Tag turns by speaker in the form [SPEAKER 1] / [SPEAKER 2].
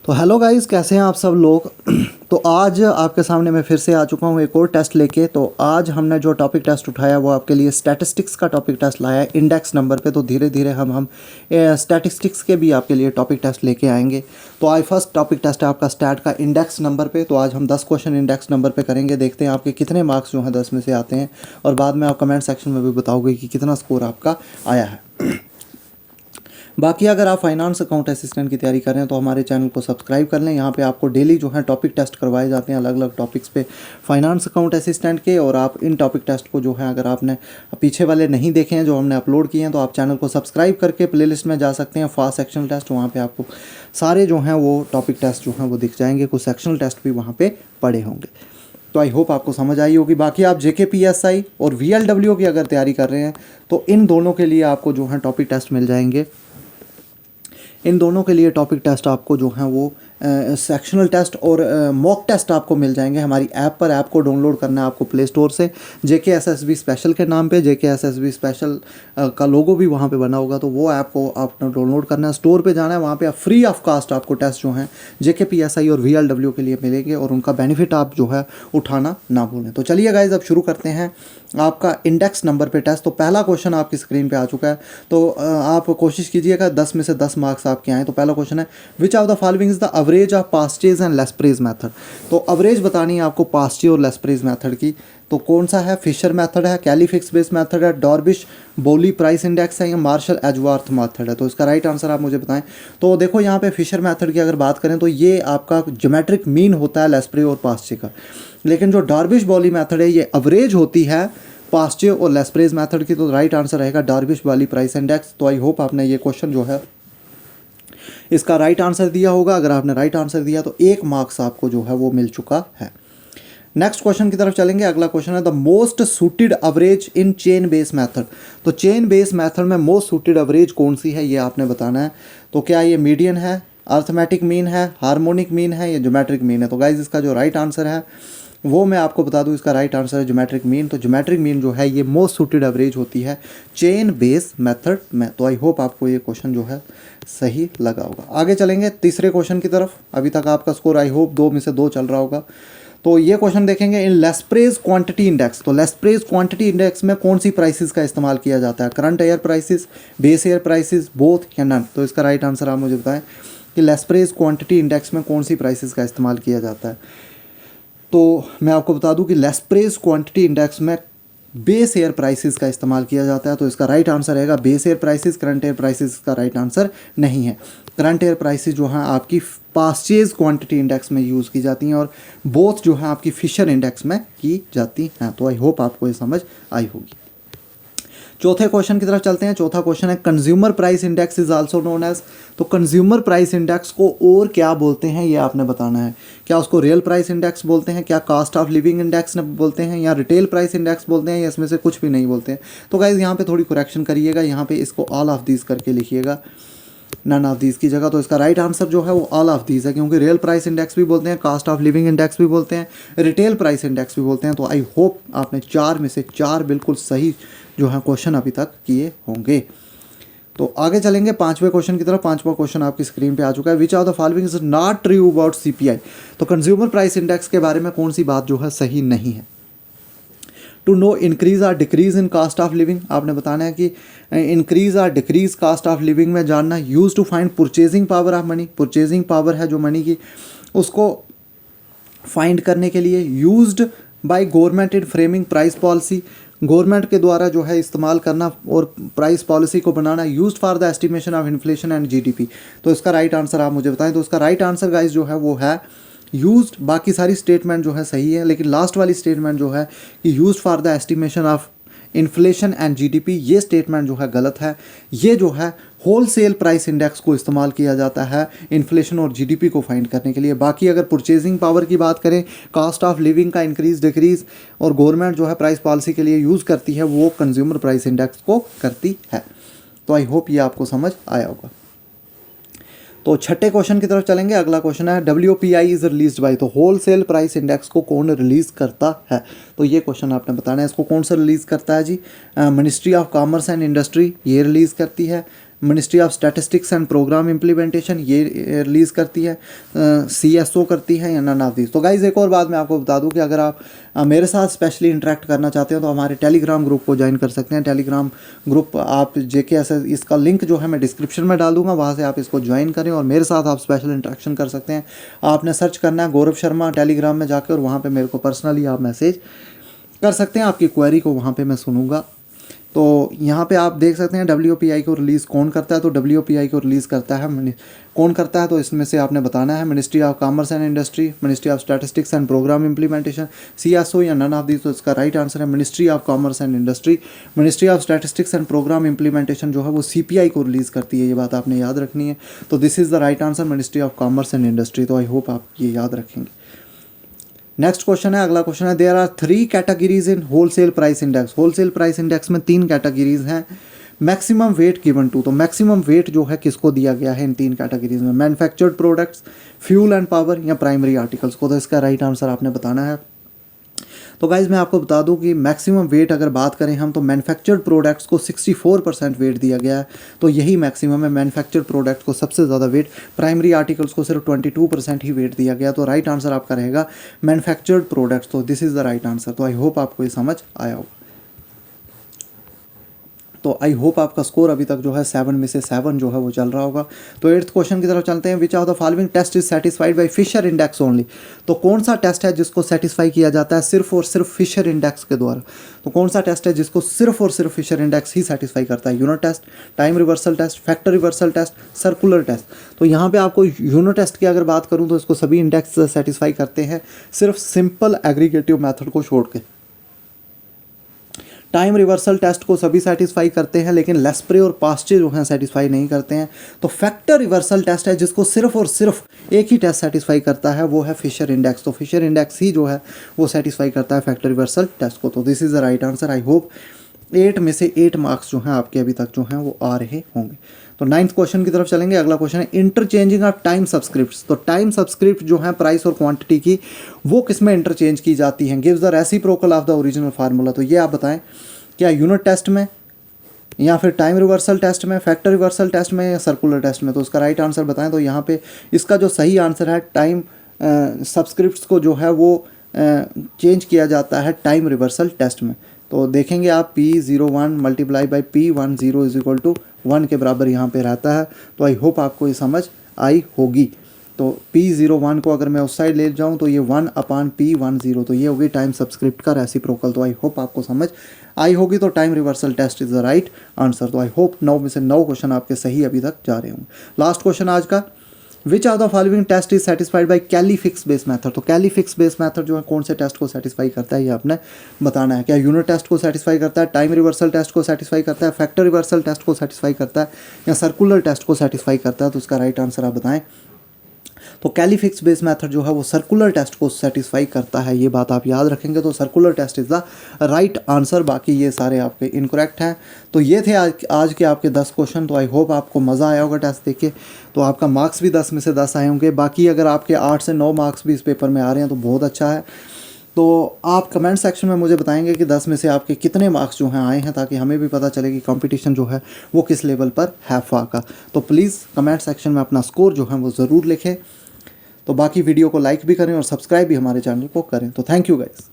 [SPEAKER 1] तो hello guys, कैसे हैं आप सब लोग। तो आज आपके सामने मैं फिर से आ चुका हूँ एक और टेस्ट लेके। तो आज हमने जो टॉपिक टेस्ट उठाया वो आपके लिए स्टैटिस्टिक्स का टॉपिक टेस्ट लाया है इंडेक्स नंबर पे। तो धीरे धीरे हम स्टैटिस्टिक्स के भी आपके लिए टॉपिक टेस्ट लेके आएंगे। तो आज फर्स्ट टॉपिक टेस्ट है आपका स्टैट का इंडेक्स नंबर पे। तो आज हम 10 क्वेश्चन इंडेक्स नंबर पे करेंगे। देखते हैं आपके कितने मार्क्स जो हैं 10 में से आते हैं, और बाद में आप कमेंट सेक्शन में भी बताओगे कि कितना स्कोर आपका आया है। बाकी अगर आप फाइनेंस अकाउंट असिस्टेंट की तैयारी कर रहे हैं तो हमारे चैनल को सब्सक्राइब कर लें। यहाँ पे आपको डेली जो है टॉपिक टेस्ट करवाए जाते हैं अलग अलग टॉपिक्स पे फाइनेंस अकाउंट असिस्टेंट के। और आप इन टॉपिक टेस्ट को जो है, अगर आपने पीछे वाले नहीं देखे हैं जो हमने अपलोड किए हैं, तो आप चैनल को सब्सक्राइब करके प्लेलिस्ट में जा सकते हैं फास्ट सेक्शनल टेस्ट। वहाँ पर आपको सारे जो हैं वो टॉपिक टेस्ट जो हैं वो दिख जाएंगे। कुछ सेक्शनल टेस्ट भी वहाँ पर पड़े होंगे। तो आई होप आपको समझ आई होगी। बाकी आप JKPSI और VLW की अगर तैयारी कर रहे हैं तो इन दोनों के लिए आपको जो है टॉपिक टेस्ट मिल जाएंगे। इन दोनों के लिए टॉपिक टेस्ट आपको जो हैं वो सेक्शनल टेस्ट और मॉक टेस्ट आपको मिल जाएंगे हमारी ऐप पर। ऐप को डाउनलोड करना है आपको प्ले स्टोर से, JKSSB स्पेशल के नाम पे। JKSSB स्पेशल का लोगो भी वहाँ पे बना होगा, तो वो ऐप को आपने डाउनलोड करना है, स्टोर पे जाना है, वहाँ पे आप फ्री ऑफ कास्ट आपको टेस्ट जो हैं JKPSI और VLW के लिए मिलेंगे, और उनका बेनिफिट आप जो है उठाना ना भूलें। तो चलिए गाइज, अब शुरू करते हैं आपका इंडेक्स नंबर पे टेस्ट। तो पहला क्वेश्चन आपकी स्क्रीन पे आ चुका है। तो आप कोशिश कीजिएगा 10 में से 10 मार्क्स आपके आए। तो पहला क्वेश्चन है, which of the following is the average of Paasche's and Laspeyres method. तो एवरेज बतानी है आपको पास्टे और लेस्प्रेज मेथड की। तो कौन सा है? फिशर मेथड है, कैलीफिक्स बेस मेथड है, डॉर्बिश बोली प्राइस इंडेक्स है, या मार्शल एजवर्थ मेथड है। तो इसका राइट आंसर आप मुझे बताएं। तो देखो यहाँ पे फिशर मेथड की अगर बात करें तो ये आपका ज्योमेट्रिक मीन होता है लेस्प्रे और पास्टे का, लेकिन जो डॉर्बिश बॉली मेथड है ये एवरेज होती है पास्टे और लेस्प्रेज मेथड की। तो राइट आंसर रहेगा डॉर्बिश वाली प्राइस इंडेक्स। तो आई होप आपने ये क्वेश्चन जो है इसका राइट आंसर दिया होगा। अगर आपने राइट आंसर दिया तो 1 मार्क्स आपको जो है वो मिल चुका है। नेक्स्ट क्वेश्चन की तरफ चलेंगे। अगला क्वेश्चन है, the most suited average in chain base method. तो चेन बेस मेथड में मोस्ट सूटेड एवरेज कौन सी है ये आपने बताना है। तो क्या ये मीडियन है, अर्थमेटिक मीन है, हार्मोनिक मीन है, या ज्योमेट्रिक मीन है। तो गाइज इसका जो राइट आंसर है वो मैं आपको बता दूं, इसका राइट आंसर है ज्योमेट्रिक मीन। तो ज्योमेट्रिक मीन जो है ये मोस्ट सूटेड एवरेज होती है चेन बेस मेथड में। तो आई होप आपको ये क्वेश्चन जो है सही लगा होगा। आगे चलेंगे तीसरे क्वेश्चन की तरफ। अभी तक आपका स्कोर आई होप 2 में से 2 चल रहा होगा। तो ये क्वेश्चन देखेंगे, इन लेस्प्रेज क्वांटिटी इंडेक्स। तो लेस्प्रेज क्वांटिटी इंडेक्स में कौन सी प्राइसेस का इस्तेमाल किया जाता है? Current air prices, base air prices, both या नन। तो इसका राइट आंसर आप मुझे बताएं कि लेस्प्रेज क्वांटिटी इंडेक्स में कौन सी प्राइसेस का इस्तेमाल किया जाता है। तो मैं आपको बता दूं कि लेस्प्रेज क्वांटिटी इंडेक्स में बेस एयर प्राइसेस का इस्तेमाल किया जाता है। तो इसका राइट आंसर रहेगा base air prices. Current air prices का राइट आंसर नहीं है। करंट एयर प्राइसेस जो हैं आपकी पास्टेज क्वांटिटी इंडेक्स में यूज़ की जाती हैं, और बोथ जो है आपकी फिशर इंडेक्स में की जाती हैं। तो आई होप आपको ये समझ आई होगी। चौथे क्वेश्चन की तरफ चलते हैं। चौथा क्वेश्चन है, consumer price index is also known as. तो कंज्यूमर प्राइस इंडेक्स को और क्या बोलते हैं ये आपने बताना है। क्या उसको रियल प्राइस इंडेक्स बोलते हैं, क्या कॉस्ट ऑफ लिविंग इंडेक्स बोलते हैं, या रिटेल प्राइस इंडेक्स बोलते हैं, या इसमें से कुछ भी नहीं बोलते हैं। तो गाइज यहाँ पे थोड़ी करेक्शन करिएगा, यहाँ पे इसको ऑल ऑफ दीज करके लिखिएगा, नन ऑफ दीज की जगह। तो इसका राइट आंसर जो है वो ऑल ऑफ दीज है, क्योंकि रियल प्राइस इंडेक्स भी बोलते हैं, कॉस्ट ऑफ लिविंग इंडेक्स भी बोलते हैं, रिटेल प्राइस इंडेक्स भी बोलते हैं। तो आई होप आपने 4 में से 4 बिल्कुल सही जो है क्वेश्चन अभी तक किए होंगे। तो आगे चलेंगे 5वें क्वेश्चन की तरफ। 5वां क्वेश्चन आपकी स्क्रीन पे आ चुका है, which of the following is not true about CPI। तो कंज्यूमर प्राइस इंडेक्स के बारे में कौन सी बात जो है सही नहीं है। टू नो इंक्रीज और decrease in cost of living, आपने बताना है कि इंक्रीज और डिक्रीज कास्ट ऑफ लिविंग में जानना। Use to find purchasing power of money, purchasing power है जो मनी की, उसको फाइंड करने के लिए। Used by government in framing price policy, government के द्वारा जो है इस्तेमाल करना और प्राइस पॉलिसी को बनाना। Used for the estimation of inflation and GDP। तो इसका राइट आंसर आप मुझे बताएं। तो इसका राइट आंसर गाइस जो है वो है यूज्ड। बाकी सारी स्टेटमेंट जो है सही है, लेकिन लास्ट वाली स्टेटमेंट जो है कि used for the estimation of inflation and GDP, ये स्टेटमेंट जो है गलत है। ये जो है होलसेल प्राइस इंडेक्स को इस्तेमाल किया जाता है इन्फ्लेशन और GDP को फाइंड करने के लिए। बाकी अगर परचेजिंग पावर की बात करें, कॉस्ट ऑफ लिविंग का इंक्रीज डिक्रीज और गवर्नमेंट जो है प्राइस पॉलिसी के लिए यूज़ करती है, वो कंज्यूमर प्राइस इंडेक्स को करती है। तो आई होप ये आपको समझ आया होगा। तो छठे क्वेश्चन की तरफ चलेंगे। अगला क्वेश्चन है, WPI इज़ रिलीज बाय। तो होलसेल प्राइस इंडेक्स को कौन रिलीज़ करता है। तो ये क्वेश्चन आपने बताना है, इसको कौन सा रिलीज़ करता है जी। Ministry of commerce and industry ये रिलीज़ करती है। Ministry of statistics and programme implementation ये रिलीज़ करती है, CSO करती है, या नन ऑफ दीज। तो गाइज़ एक और बात मैं आपको बता दूं कि अगर आप मेरे साथ स्पेशली इंटरेक्ट करना चाहते हो तो हमारे टेलीग्राम ग्रुप को ज्वाइन कर सकते हैं। टेलीग्राम ग्रुप आप JKSS, इसका लिंक जो है मैं डिस्क्रिप्शन में डाल दूंगा, वहाँ से आप इसको ज्वाइन करें और मेरे साथ आप स्पेशल इंटरेक्शन कर सकते हैं। आपने सर्च करना है गौरव शर्मा टेलीग्राम में जाकर, और वहाँ पे मेरे को पर्सनली आप मैसेज कर सकते हैं, आपकी क्वेरी को वहाँ पे मैं सुनूंगा। तो यहाँ पे आप देख सकते हैं WPI को रिलीज़ कौन करता है। तो WPI को रिलीज़ करता है कौन करता है, तो इसमें से आपने बताना है ministry of commerce and industry, ministry of statistics and programme implementation, CSO या नन ऑफ दिस। तो इसका राइट आंसर है ministry of commerce and industry. Ministry of statistics and programme implementation जो है वो CPI को रिलीज़ करती है, ये बात आपने याद रखनी है। तो this is the right answer, ministry of commerce and industry. तो आई होप आप ये याद रखेंगे। नेक्स्ट क्वेश्चन है, अगला क्वेश्चन है, there are 3 categories in wholesale price index. Wholesale price index में 3 कैटेगरीज हैं। मैक्सिमम वेट गिवन टू, तो मैक्सिमम वेट जो है किसको दिया गया है इन 3 कैटेगरीज में, manufactured products, fuel and power, या प्राइमरी आर्टिकल्स को। तो इसका राइट आंसर आपने बताना है। तो गाइज़ मैं आपको बता दूं कि मैक्सिमम वेट अगर बात करें हम, तो मैन्युफैक्चर्ड प्रोडक्ट्स को 64% वेट दिया गया है, तो यही मैक्सिमम है। मैन्युफैक्चर्ड प्रोडक्ट्स को सबसे ज़्यादा वेट, प्राइमरी आर्टिकल्स को सिर्फ 22% ही वेट दिया गया। तो राइट आंसर आपका रहेगा मैन्युफैक्चर्ड प्रोडक्ट्स। तो this is the right answer. तो आई होप आपको ये समझ आया होगा। तो आई होप आपका स्कोर अभी तक जो है 7 में से 7 जो है वो चल रहा होगा। तो 8th क्वेश्चन की तरफ चलते हैं। Which of the following test is satisfied by Fisher index only. तो कौन सा टेस्ट है जिसको सेटिस्फाई किया जाता है सिर्फ और सिर्फ फिशर इंडेक्स के द्वारा। तो कौन सा टेस्ट है जिसको सिर्फ और सिर्फ फिशर इंडेक्स ही सेटिस्फाई करता है। Unit test, time reversal test, factor reversal test, circular test. तो यहाँ पे आपको यूनिट टेस्ट की अगर बात करूँ तो इसको सभी इंडेक्स सेटिस्फाई करते हैं, सिर्फ सिंपल एग्रीगेटिव मेथड को छोड़ के। टाइम रिवर्सल टेस्ट को सभी सेटिस्फाई करते हैं, लेकिन लेस्प्रे और पास्चे जो हैं सेटिस्फाई नहीं करते हैं। तो फैक्टर रिवर्सल टेस्ट है जिसको सिर्फ और सिर्फ एक ही टेस्ट सेटिस्फाई करता है, वो है फिशर इंडेक्स। तो फिशर इंडेक्स ही जो है वो सेटिस्फाई करता है फैक्टर रिवर्सल टेस्ट को। तो this is the right answer. I hope 8 में से 8 मार्क्स जो हैं आपके अभी तक जो हैं वो आ रहे होंगे। तो 9th क्वेश्चन की तरफ चलेंगे। अगला क्वेश्चन है इंटरचेंजिंग ऑफ टाइम सब्सक्रिप्ट्स। तो टाइम सब्सक्रिप्ट जो है प्राइस और क्वांटिटी की, वो किस में इंटरचेंज की जाती हैं। Gives the reciprocal of the original formula. तो ये आप बताएं, क्या यूनिट टेस्ट में, या फिर टाइम रिवर्सल टेस्ट में, फैक्टर रिवर्सल टेस्ट में, या सर्कुलर टेस्ट में। तो उसका राइट आंसर बताएं। तो यहाँ पे इसका जो सही आंसर है, टाइम सब्सक्रिप्ट्स को जो है वो चेंज किया जाता है टाइम रिवर्सल टेस्ट में। तो देखेंगे आप P01 multiply by P10 is equal to 1 के बराबर यहाँ पे रहता है। तो आई होप आपको ये समझ आई होगी। तो P01 को अगर मैं उस साइड ले जाऊँ तो ये 1/P10, तो ये होगी टाइम सब्सक्रिप्ट का रेसिप्रोकल। तो आई होप आपको समझ आई होगी। तो time reversal test is the right answer. तो आई होप 9 में से 9 क्वेश्चन आपके सही अभी तक जा रहे होंगे। लास्ट क्वेश्चन आज का, which of the following test is satisfied by califix base method. तो कैलीफिक्स बेस मेथड जो है कौन से टेस्ट को सेटिस्फाई करता है, ये आपने बताना है। क्या यूनिट टेस्ट को सेटिस्फाई करता है, टाइम रिवर्सल टेस्ट को सेटिस्फाई करता है, फैक्टर रिवर्सल टेस्ट को सेटिस्फाई करता है, या सर्कुलर टेस्ट को सेटिस्फाई करता है। तो उसका राइट आंसर आप बताएं। तो कैलीफिक्स बेस मेथड जो है वो सर्कुलर टेस्ट को सेटिस्फाई करता है, ये बात आप याद रखेंगे। तो circular test is the right answer. बाकी ये सारे आपके इनकरेक्ट हैं। तो ये थे आज के आपके 10 क्वेश्चन। तो आई होप आपको मज़ा आया होगा टेस्ट देख के। तो आपका मार्क्स भी 10 में से 10 आए होंगे। बाकी अगर आपके 8 से 9 मार्क्स भी इस पेपर में आ रहे हैं तो बहुत अच्छा है। तो आप कमेंट सेक्शन में मुझे बताएंगे कि 10 में से आपके कितने मार्क्स जो हैं आए हैं, ताकि हमें भी पता चले कि कंपटीशन जो है वो किस लेवल पर है FA का। तो प्लीज़ कमेंट सेक्शन में अपना स्कोर जो है वो ज़रूर लिखें। तो बाकी वीडियो को लाइक भी करें और सब्सक्राइब भी हमारे चैनल को करें। तो थैंक यू गाइस।